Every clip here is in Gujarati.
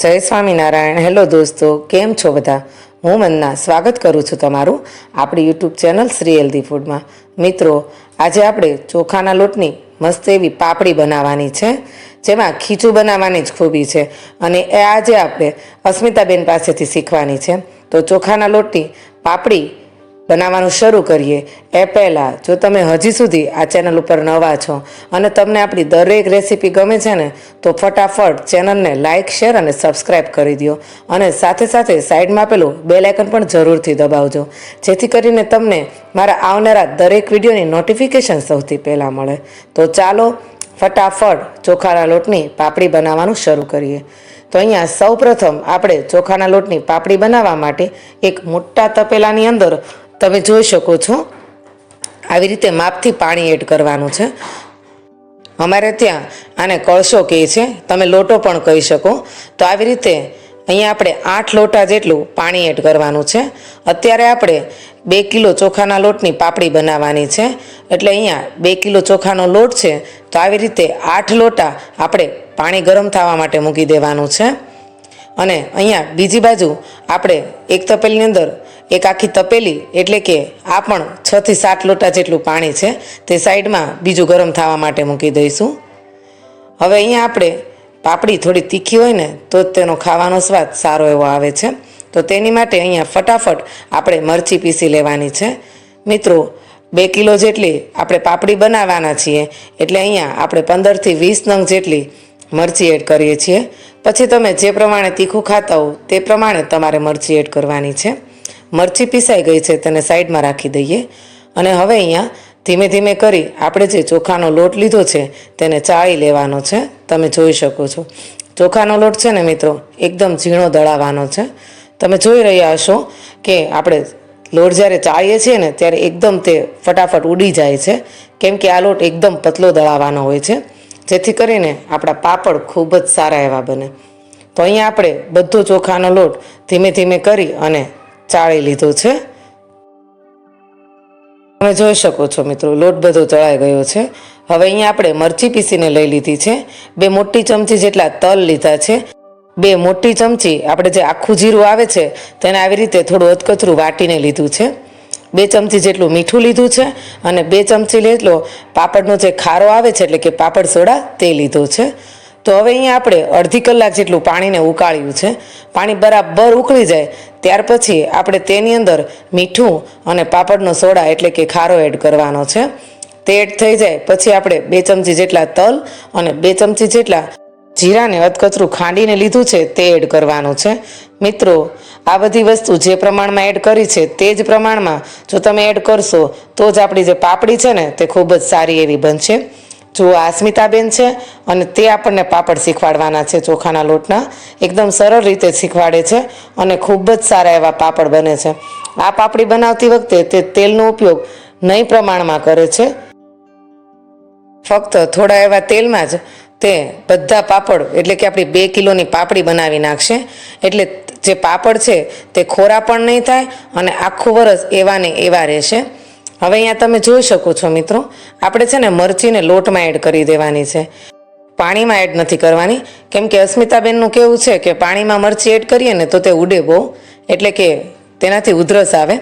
જય સ્વામિનારાયણ। હેલો દોસ્તો, કેમ છો બધા? હું મન્ના સ્વાગત કરું છું તમારું આપણી યુટ્યુબ ચેનલ શ્રી હેલ્ધી ફૂડમાં। મિત્રો, આજે આપણે ચોખાના લોટની મસ્ત એવી પાપડી બનાવવાની છે, જેમાં ખીચું બનાવવાની જ ખૂબી છે અને એ આજે આપણે અસ્મિતાબેન પાસેથી શીખવાની છે। તો ચોખાના લોટની પાપડી બનાવવાનું શરૂ કરીએ એ પહેલાં જો તમે હજી સુધી આ ચેનલ ઉપર નવા છો અને તમને આપણી દરેક રેસીપી ગમે છે ને, તો ફટાફટ ચેનલને લાઇક, શેર અને સબસ્ક્રાઈબ કરી દો અને સાથે સાથે સાઈડમાં પેલું બેલ આઇકન પણ જરૂરથી દબાવજો, જેથી કરીને તમને મારા આવનારા દરેક વિડીયોની નોટિફિકેશન સૌથી પહેલાં મળે। તો ચાલો ફટાફટ ચોખાના લોટની પાપડી બનાવવાનું શરૂ કરીએ। તો અહીંયા સૌ પ્રથમ આપણે ચોખાના લોટની પાપડી બનાવવા માટે એક મોટા તપેલાની અંદર તમે જોઈ શકો છો આવી રીતે માપથી પાણી એડ કરવાનું છે। અમારે ત્યાં આને કળશો કહે છે, તમે લોટો પણ કહી શકો। તો આવી રીતે અહીંયા આપણે 8 લોટા જેટલું પાણી એડ કરવાનું છે। અત્યારે આપણે 2 કિલો ચોખાના લોટની પાપડી બનાવવાની છે, એટલે અહીંયા 2 કિલો ચોખાનો લોટ છે, તો આવી રીતે 8 લોટા આપણે પાણી ગરમ થવા માટે મૂકી દેવાનું છે। અને અહીંયા બીજી બાજુ આપણે એક તપેલીની અંદર એક આખી તપેલી એટલે કે આ પણ 6 થી 7 લોટા જેટલું પાણી છે, તે સાઈડમાં બીજું ગરમ થવા માટે મૂકી દઈશું। હવે અહીંયા આપણે પાપડી થોડી તીખી હોય ને તો જ તેનો ખાવાનો સ્વાદ સારો એવો આવે છે, તો તેની માટે અહીંયા ફટાફટ આપણે મરચી પીસી લેવાની છે। મિત્રો, 2 કિલો જેટલી આપણે પાપડી બનાવવાના છીએ, એટલે અહીંયા આપણે 15 થી 20 નંગ જેટલી મરચી એડ કરીએ છીએ। પછી તમે જે પ્રમાણે તીખું ખાતા હો તે પ્રમાણે તમારે મરચી એડ કરવાની છે। મરચી પીસાઈ ગઈ છે, તેને સાઈડમાં રાખી દઈએ અને હવે અહીંયા ધીમે ધીમે કરી આપણે જે ચોખાનો લોટ લીધો છે તેને ચાળી લેવાનો છે। તમે જોઈ શકો છો ચોખાનો લોટ છે ને મિત્રો, એકદમ ઝીણો દળાવવાનો છે। તમે જોઈ રહ્યા હશો કે આપણે લોટ જ્યારે ચાળીએ છીએ ને ત્યારે એકદમ તે ફટાફટ ઉડી જાય છે, કેમ કે આ લોટ એકદમ પતલો દળાવવાનો હોય છે, જેથી કરીને આપણા પાપડ ખૂબ જ સારા એવા બને। તો અહીંયા આપણે બધો ચોખાનો લોટ ધીમે ધીમે કરી અને ચાળી લીધો છે। તમે જોઈ શકો છો મિત્રો, લોટ બધો ચડાઈ ગયો છે। હવે અહીંયા આપણે મરચી પીસીને લઈ લીધી છે, 2 મોટી ચમચી જેટલા તલ લીધા છે, 2 મોટી ચમચી આપણે જે આખું જીરું આવે છે તેને આવી રીતે થોડું અધકચરું વાટીને લીધું છે, 2 ચમચી જેટલું મીઠું લીધું છે અને 2 ચમચી જેટલો પાપડનો જે ખારો આવે છે એટલે કે પાપડ સોડા તે લીધો છે। તો હવે અહીંયા આપણે અડધી કલાક જેટલું પાણીને ઉકાળ્યું છે। પાણી બરાબર ઉકળી જાય ત્યાર પછી આપણે તેની અંદર મીઠું અને પાપડનો સોડા એટલે કે ખારો એડ કરવાનો છે। તે એડ થઈ જાય પછી આપણે 2 ચમચી જેટલા તલ અને 2 ચમચી જેટલા જીરાને અધકચરું ખાંડીને લીધું છે તે એડ કરવાનું છે। મિત્રો, આ બધી વસ્તુ જે પ્રમાણમાં એડ કરી છે તે જ પ્રમાણમાં જો તમે એડ કરશો તો જ આપણી જે પાપડી છે ને તે ખૂબ જ સારી એવી બનશે। જો અસ્મિતાબેન છે અને તે આપણને પાપડ શીખવાડવાના છે ચોખાના લોટના, એકદમ સરળ રીતે શીખવાડે છે અને ખૂબ જ સારા એવા પાપડ બને છે। આ પાપડી બનાવતી વખતે તે તેલનો ઉપયોગ નહીં પ્રમાણમાં કરે છે, ફક્ત થોડા એવા તેલમાં જ તે બધા પાપડ એટલે કે આપણી 2 કિલોની પાપડી બનાવી નાખશે, એટલે જે પાપડ છે તે ખોરા પણ નહીં થાય અને આખું વરસ એવા ને એવા રહેશે। હવે અહીંયા તમે જોઈ શકો છો મિત્રો, આપણે છે ને મરચીને લોટમાં એડ કરી દેવાની છે, પાણીમાં એડ નથી કરવાની, કેમ કે અસ્મિતાબેનનું કહેવું છે કે પાણીમાં મરચી એડ કરીએ ને તો તે ઉડે બહુ, એટલે કે તેનાથી ઉધરસ આવે,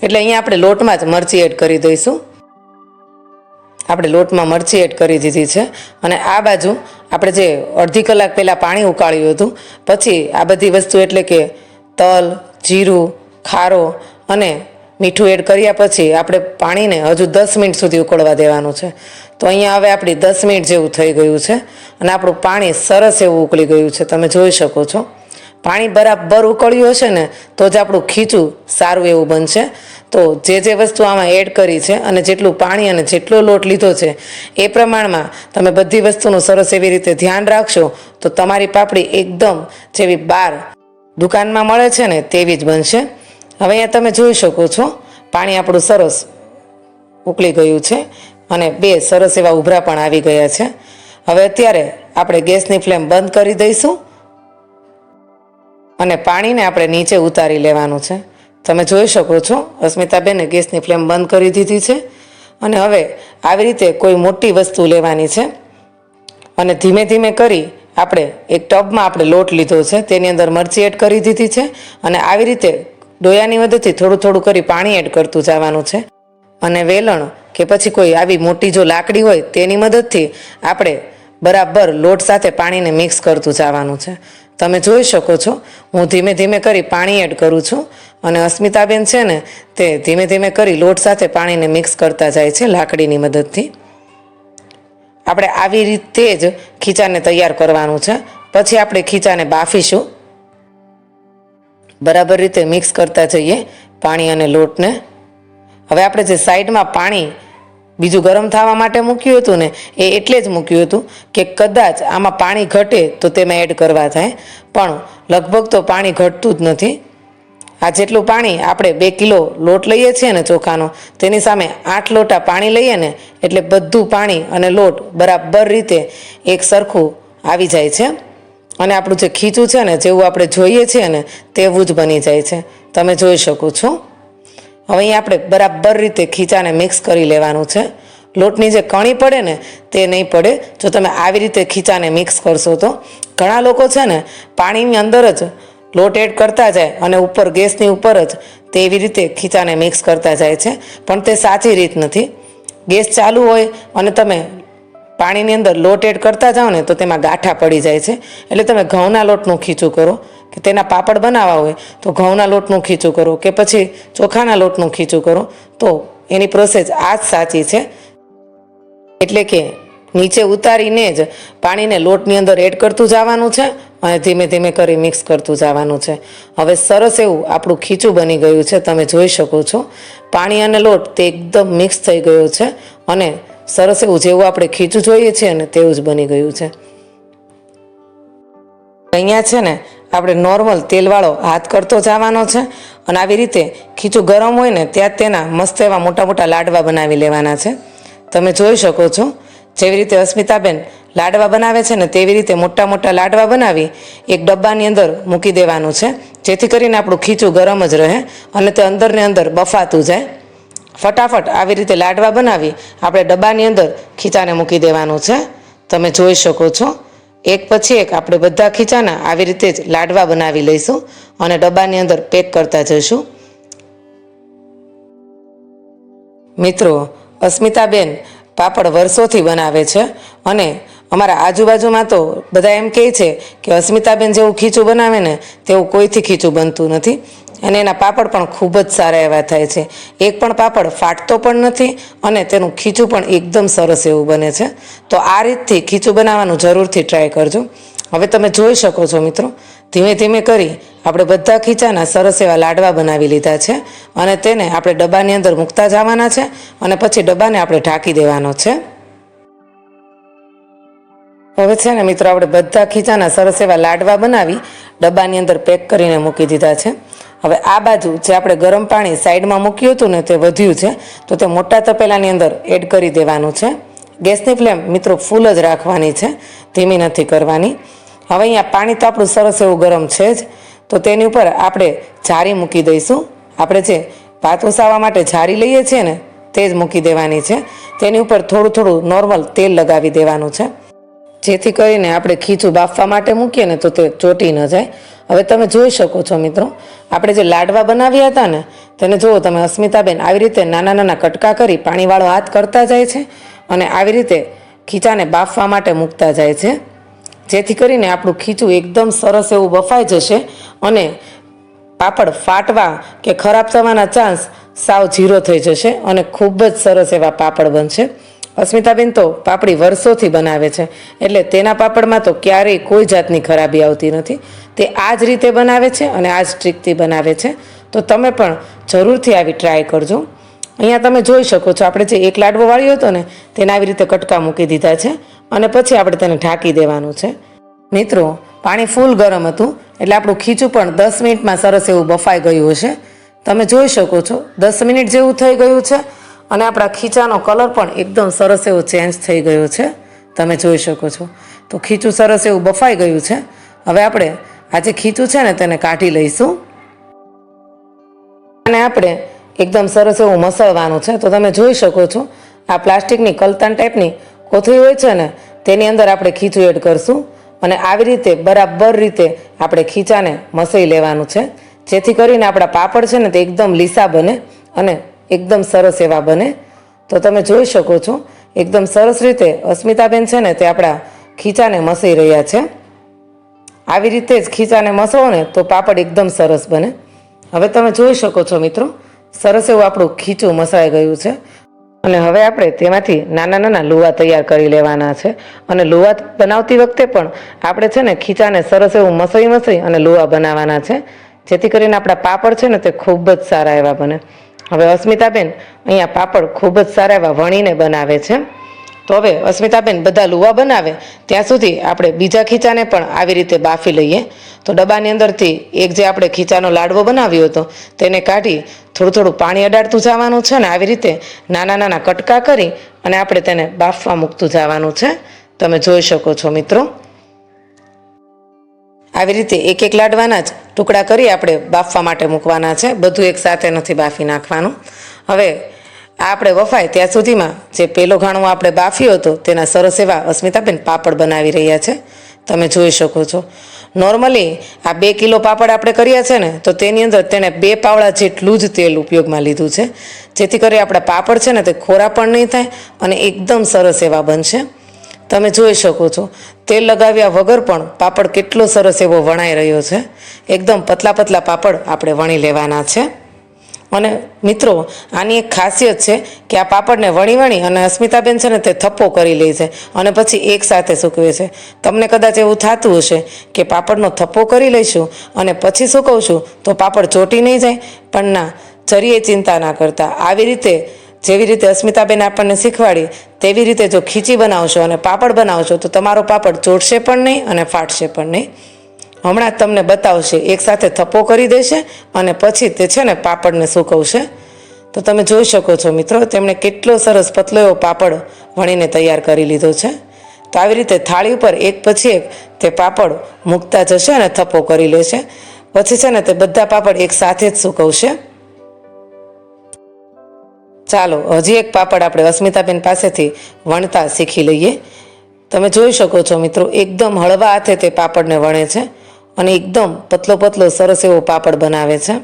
એટલે અહીંયા આપણે લોટમાં જ મરચી એડ કરી દઈશું। આપણે લોટમાં મરચી એડ કરી દીધી છે અને આ બાજુ આપણે જે અડધી કલાક પહેલાં પાણી ઉકાળ્યું હતું પછી આ બધી વસ્તુ એટલે કે તલ, જીરું, ખારો અને મીઠું એડ કર્યા પછી આપણે પાણીને હજુ 10 મિનિટ સુધી ઉકળવા દેવાનું છે। તો અહીંયા હવે આપણી 10 મિનિટ જેવું થઈ ગયું છે અને આપણું પાણી સરસ એવું ઉકળી ગયું છે, તમે જોઈ શકો છો। પાણી બરાબર ઉકળ્યું હશે ને તો જ આપણું ખીચું સારું એવું બનશે। તો જે વસ્તુ આમાં એડ કરી છે અને જેટલું પાણી અને જેટલો લોટ લીધો છે એ પ્રમાણમાં તમે બધી વસ્તુનું સરસ એવી રીતે ધ્યાન રાખશો તો તમારી પાપડી એકદમ જેવી બહાર દુકાનમાં મળે છે ને તેવી જ બનશે। હવે અહીંયા તમે જોઈ શકો છો પાણી આપણું સરસ ઉકળી ગયું છે અને 2 સરસ એવા ઉભરા પણ આવી ગયા છે। હવે અત્યારે આપણે ગેસની ફ્લેમ બંધ કરી દઈશું અને પાણીને આપણે નીચે ઉતારી લેવાનું છે। તમે જોઈ શકો છો અસ્મિતાબેને ગેસની ફ્લેમ બંધ કરી દીધી છે અને હવે આવી રીતે કોઈ મોટી વસ્તુ લેવાની છે અને ધીમે ધીમે કરી આપણે એક ટબમાં આપણે લોટ લીધો છે, તેની અંદર મરચી એડ કરી દીધી છે અને આવી રીતે ડોયાની મદદથી થોડું થોડું કરી પાણી એડ કરતું જવાનું છે. અને વેલણ કે પછી કોઈ આવી મોટી જો લાકડી હોય તેની મદદથી આપણે બરાબર લોટ સાથે પાણીને મિક્સ કરતું જવાનું છે. તમે જોઈ શકો છો હું ધીમે ધીમે કરી પાણી એડ કરું છું અને અસ્મિતાબેન છે ને તે ધીમે ધીમે કરી લોટ સાથે પાણીને મિક્સ કરતા જાય છે લાકડીની મદદથી. આપણે આવી રીતે જ ખીચાને તૈયાર કરવાનું છે. પછી આપણે ખીચાને બાફીશું. બરાબર રીતે મિક્સ કરતા જઈએ પાણી અને લોટને. હવે આપણે જે સાઈડમાં પાણી બીજું ગરમ થવા માટે મૂક્યું હતું ને એ એટલે જ મૂક્યું હતું કે કદાચ આમાં પાણી ઘટે તો તેમાં એડ કરવા થાય, પણ લગભગ તો પાણી ઘટતું જ નથી. આ જેટલું પાણી આપણે 2 કિલો લોટ લઈએ છીએ ને ચોખાનો, તેની સામે 8 લોટા પાણી લઈએ ને એટલે બધું પાણી અને લોટ બરાબર રીતે એક સરખું આવી જાય છે અને આપણું જે ખીચું છે ને જેવું આપણે જોઈએ છીએ ને તેવું જ બની જાય છે. તમે જોઈ શકો છો. હવે અહીં આપણે બરાબર રીતે ખીચાને મિક્સ કરી લેવાનું છે. લોટની જે કણી પડે ને તે નહીં પડે જો તમે આવી રીતે ખીચાને મિક્સ કરશો તો. ઘણા લોકો છે ને પાણીની અંદર જ લોટ એડ કરતા જાય અને ઉપર ગેસની ઉપર જ તેવી રીતે ખીચાને મિક્સ કરતા જાય છે, પણ તે સાચી રીત નથી. ગેસ ચાલુ હોય અને તમે પાણીની અંદર લોટ એડ કરતા જાઓ ને તો તેમાં ગાંઠા પડી જાય છે. એટલે તમે ઘઉંના લોટનું ખીચું કરો કે તેના પાપડ બનાવવા હોય તો ઘઉંના લોટનું ખીચું કરો કે પછી ચોખાના લોટનું ખીચું કરો તો એની પ્રોસેસ આ જ સાચી છે. એટલે કે નીચે ઉતારીને જ પાણીને લોટની અંદર એડ કરતું જવાનું છે અને ધીમે ધીમે કરી મિક્સ કરતું જવાનું છે. હવે સરસ એવું આપણું ખીચું બની ગયું છે. તમે જોઈ શકો છો પાણી અને લોટ તે એકદમ મિક્સ થઈ ગયો છે અને સરસ એવું જેવું આપણે ખીચું જોઈએ છીએ ને તેવું જ બની ગયું છે. અહીંયા છે ને આપણે નોર્મલ તેલવાળો હાથ કરતો જવાનો છે અને આવી રીતે ખીચું ગરમ હોય ને ત્યાં તેના મસ્ત એવા મોટા મોટા લાડવા બનાવી લેવાના છે. તમે જોઈ શકો છો જેવી રીતે અસ્મિતાબેન લાડવા બનાવે છે ને તેવી રીતે મોટા મોટા લાડવા બનાવી એક ડબ્બાની અંદર મૂકી દેવાનું છે, જેથી કરીને આપણું ખીચું ગરમ જ રહે અને તે અંદરને અંદર બફાતું જાય. ફટાફટ આવી રીતે લાડવા બનાવી આપણે ડબ્બાની અંદર ખીચાને મૂકી દેવાનું છે. તમે જોઈ શકો છો એક પછી એક આપણે બધા ખીચાના આવી રીતે જ લાડવા બનાવી લઈશું અને ડબ્બાની અંદર પેક કરતા જઈશું. મિત્રો, અસ્મિતાબેન પાપડ વર્ષોથી બનાવે છે અને અમારા આજુબાજુમાં તો બધા એમ કહે છે કે અસ્મિતાબેન જેવું ખીચું બનાવે ને તેવું કોઈથી ખીચું બનતું નથી અને એના પાપડ પણ ખૂબ જ સારા એવા થાય છે. એક પણ પાપડ ફાટતો પણ નથી અને તેનું ખીચું પણ એકદમ સરસ એવું બને છે. તો આ રીતથી ખીચું બનાવવાનું જરૂરથી ટ્રાય કરજો. હવે તમે જોઈ શકો છો મિત્રો, ધીમે ધીમે કરી આપણે બધા ખીચાના સરસ એવા લાડવા બનાવી લીધા છે અને તેને આપણે ડબ્બાની અંદર મૂકતા જવાના છે અને પછી ડબ્બાને આપણે ઢાંકી દેવાનો છે. હવે છે ને મિત્રો આપણે બધા ખીચાના સરસ એવા લાડવા બનાવી ડબ્બાની અંદર પેક કરીને મૂકી દીધા છે. હવે આ બાજુ જે આપણે ગરમ પાણી સાઈડમાં મૂક્યું હતું ને તે વધ્યું છે તો તે મોટા તપેલાની અંદર એડ કરી દેવાનું છે. ગેસની ફ્લેમ મિત્રો ફૂલ જ રાખવાની છે, ધીમી નથી કરવાની. હવે અહીંયા પાણી તો આપણું સરસ એવું ગરમ છે જ, તો તેની ઉપર આપણે જારી મૂકી દઈશું. આપણે જે ભાત ઉસાવવા માટે જારી લઈએ છીએ ને તે જ મૂકી દેવાની છે. તેની ઉપર થોડું થોડું નોર્મલ તેલ લગાવી દેવાનું છે, જેથી કરીને આપણે ખીચું બાફવા માટે મૂકીએ ને તો તે ચોટી ન જાય. હવે તમે જોઈ શકો છો મિત્રો, આપણે જે લાડવા બનાવ્યા હતા ને તેને જુઓ તમે, અસ્મિતાબેન આવી રીતે નાના નાના કટકા કરી પાણીવાળો હાથ કરતા જાય છે અને આવી રીતે ખીચાને બાફવા માટે મૂકતા જાય છે, જેથી કરીને આપણું ખીચું એકદમ સરસ એવું બફાઈ જશે અને પાપડ ફાટવા કે ખરાબ થવાના ચાન્સ સાવ 0 થઈ જશે અને ખૂબ જ સરસ એવા પાપડ બનશે. અસ્મિતાબેન તો પાપડી વર્ષોથી બનાવે છે એટલે તેના પાપડમાં તો ક્યારેય કોઈ જાતની ખરાબી આવતી નથી. તે આ જ રીતે બનાવે છે અને આ જ ટ્રીકથી બનાવે છે. તો તમે પણ જરૂરથી આવી ટ્રાય કરજો. અહીંયા તમે જોઈ શકો છો આપણે જે એક લાડવો વાળ્યો હતો ને તેને આવી રીતે કટકા મૂકી દીધા છે અને પછી આપણે તેને ઢાંકી દેવાનું છે. મિત્રો, પાણી ફૂલ ગરમ હતું એટલે આપણું ખીચું પણ 10 મિનિટમાં સરસ એવું બફાઈ ગયું હશે. તમે જોઈ શકો છો 10 મિનિટ જેવું થઈ ગયું છે અને આપણા ખીચાનો કલર પણ એકદમ સરસ એવો ચેન્જ થઈ ગયો છે. તમે જોઈ શકો છો તો ખીચું સરસ એવું બફાઈ ગયું છે. હવે આપણે આ જે ખીચું છે ને તેને કાઢી લઈશું અને આપણે એકદમ સરસ એવું મસળવાનું છે. તો તમે જોઈ શકો છો આ પ્લાસ્ટિકની કલતાન ટાઈપની કોથળી હોય છે ને તેની અંદર આપણે ખીચું એડ કરશું અને આવી રીતે બરાબર રીતે આપણે ખીચાને મસાઈ લેવાનું છે, જેથી કરીને આપણા પાપડ છે ને તે એકદમ લીસા બને અને એકદમ સરસ એવા બને. તો તમે જોઈ શકો છો એકદમ સરસ રીતે અસ્મિતાબેન છે ને તે આપણા ખીચાને મસાઈ રહ્યા છે. આવી રીતે જ ખીચાને મસળો ને તો પાપડ એકદમ સરસ બને. હવે તમે જોઈ શકો છો મિત્રો, સરસ એવું આપણું ખીચું મસાઈ ગયું છે. અને હવે આપણે તેમાંથી નાના નાના લુવા તૈયાર કરી લેવાના છે. અને લુવા બનાવતી વખતે પણ આપણે છે ને ખીચાને સરસ એવું મસાઈ અને લુવા બનાવવાના છે, જેથી કરીને આપણા પાપડ છે ને તે ખૂબ જ સારા એવા બને. હવે અસ્મિતાબેન અહીંયા પાપડ ખૂબ જ સારા એવા વણીને બનાવે છે. તો હવે અસ્મિતાબેન બધા લુવા બનાવે ત્યાં સુધી આપણે બીજા ખીચાને પણ આવી રીતે બાફી લઈએ. તો ડબ્બાની અંદરથી એક જે આપણે ખીચાનો લાડવો બનાવ્યો હતો તેને કાઢી થોડું થોડું પાણી અડાડતું જવાનું છે ને આવી રીતે નાના નાના કટકા કરી અને આપણે તેને બાફવા મૂકતું જવાનું છે. તમે જોઈ શકો છો મિત્રો, આવી રીતે એક એક લાડવાના જ ટુકડા કરી આપણે બાફવા માટે મૂકવાના છે, બધું એક સાથે નથી બાફી નાખવાનું. હવે આપણે વફાય ત્યાં સુધીમાં જે પેલો ઘાણો આપણે બાફ્યો હતો તેના સરસ એવા અસ્મિતાબેન પાપડ બનાવી રહ્યા છે. તમે જોઈ શકો છો. નોર્મલી આ 2 કિલો પાપડ આપણે કર્યા છે ને તો તેની અંદર તેણે 2 પાવડા જેટલું જ તેલ ઉપયોગમાં લીધું છે, જેથી કરી આપણા પાપડ છે ને તે ખોરા પણ નહીં થાય અને એકદમ સરસ એવા બનશે. તમે જોઈ શકો છો તેલ લગાવ્યા વગર પણ પાપડ કેટલો સરસ એવો વણાઈ રહ્યો છે. એકદમ પતલા પતલા પાપડ આપણે વણી લેવાના છે. અને મિત્રો આની એક ખાસિયત છે કે આ પાપડને વણી અને અસ્મિતાબેન છે ને તે થપ્પો કરી લે છે અને પછી એકસાથે સૂકવે છે. તમને કદાચ એવું થતું હશે કે પાપડનો થપ્પો કરી લઈશું અને પછી સૂકવશું તો પાપડ ચોટી નહીં જાય, પણ ના, જરીએ ચિંતા ના કરતા આવી રીતે જેવી રીતે અસ્મિતાબેન આપણને શીખવાડી તેવી રીતે જો ખીચી બનાવશો અને પાપડ બનાવશો તો તમારો પાપડ ચોટશે પણ નહીં અને ફાટશે પણ નહીં. હમણાં તમને બતાવશે, એકસાથે થપ્પો કરી દેશે અને પછી તે છે ને પાપડને સૂકવશે. તો તમે જોઈ શકો છો મિત્રો, તેમણે કેટલો સરસ પતલો એવો પાપડ વણીને તૈયાર કરી લીધો છે. તો આવી રીતે થાળી ઉપર એક પછી એક તે પાપડ મૂકતા જશે અને થપ્પો કરી લેશે. પછી છે ને તે બધા પાપડ એક સાથે જ સૂકવશે. ચાલો હજી એક પાપડ આપણે અસ્મિતાબેન પાસેથી વણતા શીખી લઈએ. તમે જોઈ શકો છો મિત્રો, એકદમ હળવા હાથે તે પાપડને વણે છે અને એકદમ પતલો સરસ એવો પાપડ બનાવે છે.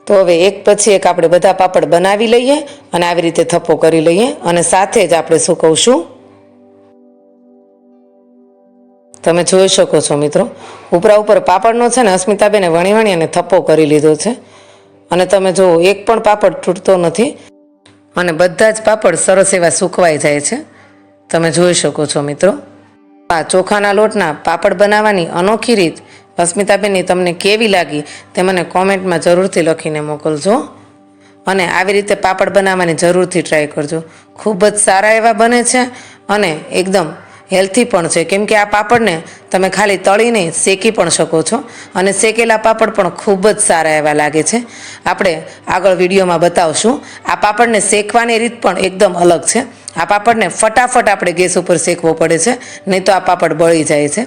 તો હવે એક પછી એક આપણે બધા પાપડ બનાવી લઈએ અને આવી રીતે થપ્પો કરી લઈએ અને સાથે જ આપણે સૂકવશું. તમે જોઈ શકો છો મિત્રો, ઉપર પાપડનો છે ને અસ્મિતાબેને વણી અને થપ્પો કરી લીધો છે. અને તમે જુઓ એક પણ પાપડ તૂટતો નથી અને બધા જ પાપડ સરસ એવા સૂકવાઈ જાય છે. તમે જોઈ શકો છો મિત્રો, આ ચોખાના લોટના પાપડ બનાવવાની અનોખી રીત અસ્મિતાબેનની તમને કેવી લાગી તે મને કોમેન્ટમાં જરૂરથી લખીને મોકલજો. અને આવી રીતે પાપડ બનાવવાની જરૂરથી ટ્રાય કરજો. ખૂબ જ સારા એવા બને છે અને એકદમ હેલ્થી પણ છે, કેમ કે આ પાપડને તમે ખાલી તળીને શેકી પણ શકો છો અને શેકેલા પાપડ પણ ખૂબ જ સારા એવા લાગે છે. આપણે આગળ વિડીયોમાં બતાવશું. આ પાપડને શેકવાની રીત પણ એકદમ અલગ છે. આ પાપડને ફટાફટ આપણે ગેસ ઉપર શેકવો પડે છે, નહીં તો આ પાપડ બળી જાય છે.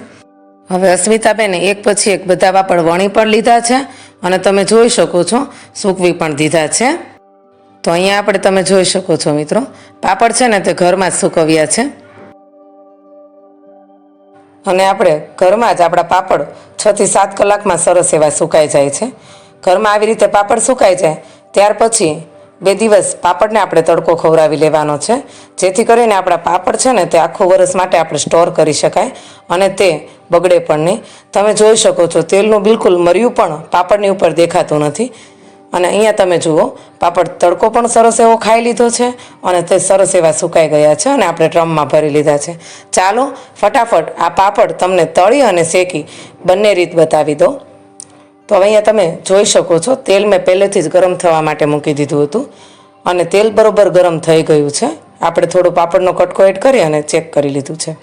હવે અસ્મિતાબેને એક પછી એક બધા પાપડ વણી પણ લીધા છે અને તમે જોઈ શકો છો સૂકવી પણ દીધા છે. તો અહીંયા આપણે તમે જોઈ શકો છો મિત્રો, પાપડ છે ને તે ઘરમાં જ સૂકવ્યા છે અને આપણે ઘરમાં જ આપણા પાપડ 6 થી 7 કલાકમાં સરસ એવા સુકાઈ જાય છે. ઘરમાં આવી રીતે પાપડ સુકાઈ જાય ત્યાર પછી 2 દિવસ પાપડને આપણે તડકો ખવડાવી લેવાનો છે, જેથી કરીને આપણા પાપડ છે ને તે આખું વરસ માટે આપણે સ્ટોર કરી શકાય અને તે બગડે પણ નહીં. તમે જોઈ શકો છો તેલનું બિલકુલ મર્યું પણ પાપડની ઉપર દેખાતું નથી. અને અહીંયા તમે જુઓ પાપડ તડકો પણ સરસ એવો ખાઈ લીધો છે અને તે સરસ એવા સુકાઈ ગયા છે અને આપણે ડ્રમમાં ભરી લીધા છે. ચાલો ફટાફટ આ પાપડ તમને તળી અને શેકી બંને રીત બતાવી દો. તો હવે અહીંયા તમે જોઈ શકો છો તેલ મેં પહેલેથી જ ગરમ થવા માટે મૂકી દીધું હતું અને તેલ બરોબર ગરમ થઈ ગયું છે. આપણે થોડો પાપડનો કટકો એડ કરી અને ચેક કરી લીધું છે.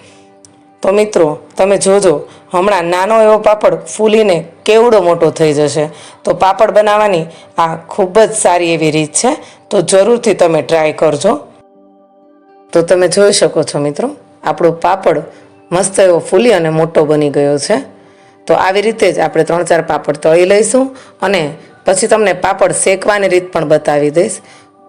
તો મિત્રો તમે જોજો, હમણાં નાનો એવો પાપડ ફૂલીને કેવડો મોટો થઈ જશે. તો પાપડ બનાવવાની આ ખૂબ જ સારી એવી રીત છે, તો જરૂરથી તમે ટ્રાય કરજો. તો તમે જોઈ શકો છો મિત્રો, આપણો પાપડ મસ્ત એવો ફૂલી અને મોટો બની ગયો છે. તો આવી રીતે જ આપણે 3-4 પાપડ તળી લઈશું અને પછી તમને પાપડ શેકવાની રીત પણ બતાવી દઈશ.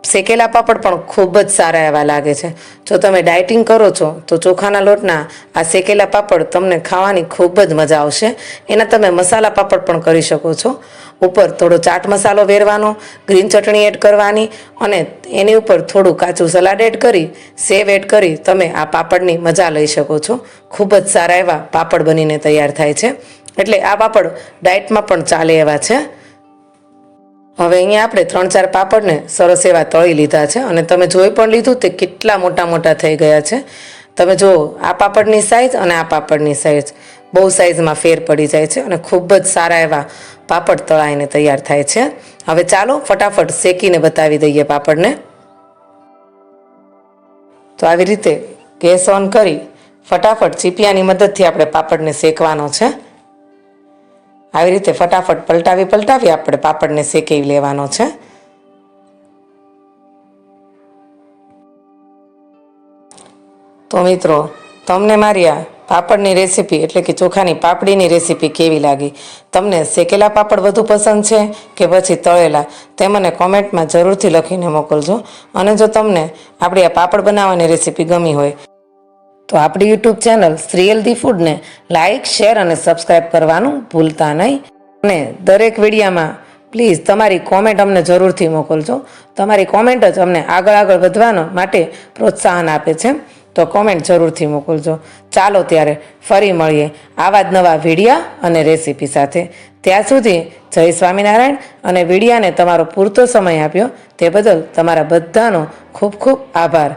શેકેલા પાપડ પણ ખૂબ જ સારા એવા લાગે છે. જો તમે ડાયટિંગ કરો છો તો ચોખાના લોટના આ શેકેલા પાપડ તમને ખાવાની ખૂબ જ મજા આવશે. એના તમે મસાલા પાપડ પણ કરી શકો છો. ઉપર થોડો ચાટ મસાલો વેરવાનો, ગ્રીન ચટણી એડ કરવાની અને એની ઉપર થોડું કાચું સલાડ એડ કરી, સેવ એડ કરી તમે આ પાપડની મજા લઈ શકો છો. ખૂબ જ સારા એવા પાપડ બનીને તૈયાર થાય છે. એટલે આ પાપડ ડાયટમાં પણ ચાલે એવા છે. હવે અહીંયા આપણે 3-4 પાપડને સરસ એવા તળી લીધા છે અને તમે જોઈ પણ લીધું તે કેટલા મોટા મોટા થઈ ગયા છે. તમે જુઓ, આ પાપડની સાઇઝ અને આ પાપડની સાઇઝ બહુ સાઇઝમાં ફેર પડી જાય છે અને ખૂબ જ સારા એવા પાપડ તળાઈને તૈયાર થાય છે. હવે ચાલો ફટાફટ શેકીને બતાવી દઈએ પાપડને. તો આવી રીતે ગેસ ઓન કરી ફટાફટ ચીપિયાની મદદથી આપણે પાપડને શેકવાનો છે. આવી રીતે ફટાફટ પલટાવી આપણે પાપડને શેકી લેવાનો છે. તો મિત્રો, તમને મારી આ પાપડની રેસીપી એટલે કે ચોખાની પાપડીની રેસીપી કેવી લાગી? તમને શેકેલા પાપડ વધુ પસંદ છે કે પછી તળેલા? તે મને કોમેન્ટમાં જરૂરથી લખીને મોકલજો. અને જો તમને આપણી આ પાપડ બનાવવાની રેસીપી ગમી હોય તો આપણી યુટ્યુબ ચેનલ શ્રી હેલ્ધી ફૂડને લાઇક, શેર અને સબસ્ક્રાઈબ કરવાનું ભૂલતા નહીં. અને દરેક વિડીયામાં પ્લીઝ તમારી કોમેન્ટ અમને જરૂરથી મોકલજો. તમારી કોમેન્ટ જ અમને આગળ વધવાનો માટે પ્રોત્સાહન આપે છે. તો કોમેન્ટ જરૂરથી મોકલજો. ચાલો ત્યારે ફરી મળીએ આવા જ નવા વિડીયા અને રેસીપી સાથે. ત્યાં સુધી જય સ્વામિનારાયણ. અને વિડીયાને તમારો પૂરતો સમય આપ્યો તે બદલ તમારા બધાનો ખૂબ ખૂબ આભાર.